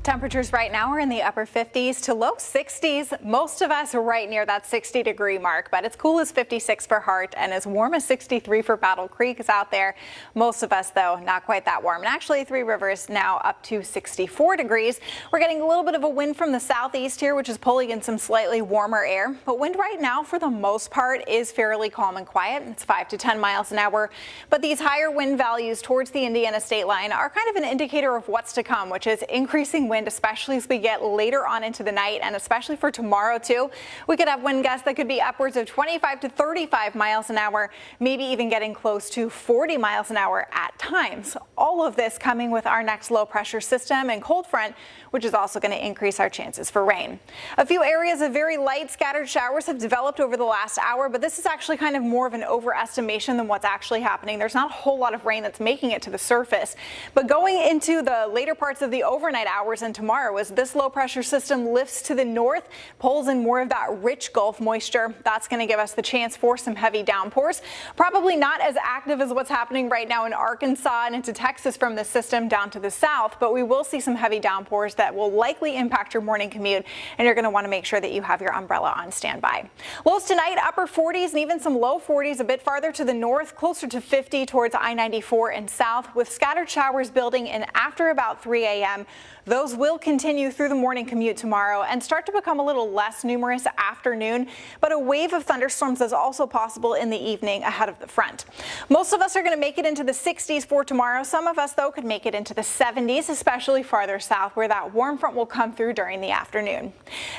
Temperatures right now are in the upper 50s to low 60s. Most of us are right near that 60-degree mark, but it's cool as 56 for Hart and as warm as 63 for Battle Creek is out there. Most of us, though, not quite that warm. And actually, Three Rivers now up to 64 degrees. We're getting a little bit of a wind from the southeast here, which is pulling in some slightly warmer air. But wind right now, for the most part, is fairly calm and quiet. It's 5 to 10 miles an hour. But these higher wind values towards the Indiana state line are kind of an indicator of what's to come, which is increasing wind, especially as we get later on into the night, and especially for tomorrow too. We could have wind gusts that could be upwards of 25 to 35 miles an hour, maybe even getting close to 40 miles an hour at times. All of this coming with our next low pressure system and cold front, which is also going to increase our chances for rain. A few areas of very light scattered showers have developed over the last hour, but this is actually kind of more of an overestimation than what's actually happening. There's not a whole lot of rain that's making it to the surface, but going into the later parts of the overnight hours and tomorrow, as this low pressure system lifts to the north, pulls in more of that rich Gulf moisture. That's going to give us the chance for some heavy downpours. Probably not as active as what's happening right now in Arkansas and into Texas from the system down to the south, but we will see some heavy downpours that will likely impact your morning commute, and you're going to want to make sure that you have your umbrella on standby. Lows tonight, upper 40s and even some low 40s a bit farther to the north, closer to 50 towards I-94 and south, with scattered showers building in after about 3 a.m. Those will continue through the morning commute tomorrow and start to become a little less numerous afternoon, but a wave of thunderstorms is also possible in the evening ahead of the front. Most of us are going to make it into the 60s for tomorrow. Some of us, though, could make it into the 70s, especially farther south where that warm front will come through during the afternoon.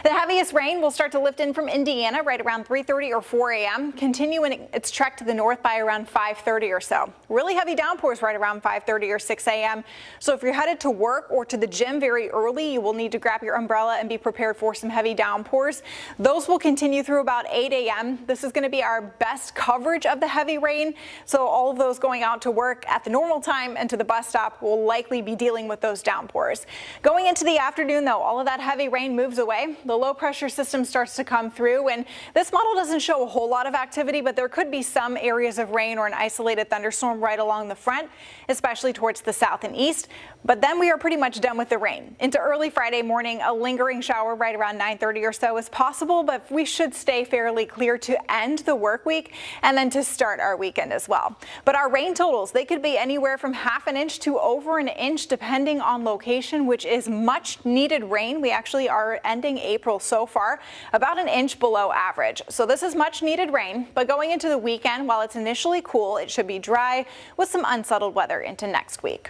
The heaviest rain will start to lift in from Indiana right around 3:30 or 4 a.m., continuing its trek to the north by around 5:30 or so. Really heavy downpours right around 5:30 or 6 a.m. So if you're headed to work or to the gym very early, you will need to grab your umbrella and be prepared for some heavy downpours. Those will continue through about 8 a.m. This is going to be our best coverage of the heavy rain. So all of those going out to work at the normal time and to the bus stop will likely be dealing with those downpours. Going into the afternoon, though, all of that heavy rain moves away. The low pressure system starts to come through, and this model doesn't show a whole lot of activity, but there could be some areas of rain or an isolated thunderstorm right along the front, especially towards the south and east. But then we are pretty much done with the rain. Into early Friday morning, a lingering shower right around 9:30 or so is possible, but we should stay fairly clear to end the work week and then to start our weekend as well. But our rain totals, they could be anywhere from ½ an inch to over an inch depending on location, which is much needed rain. We actually are ending April so far about an inch below average. So this is much needed rain, but going into the weekend, while it's initially cool, it should be dry with some unsettled weather into next week.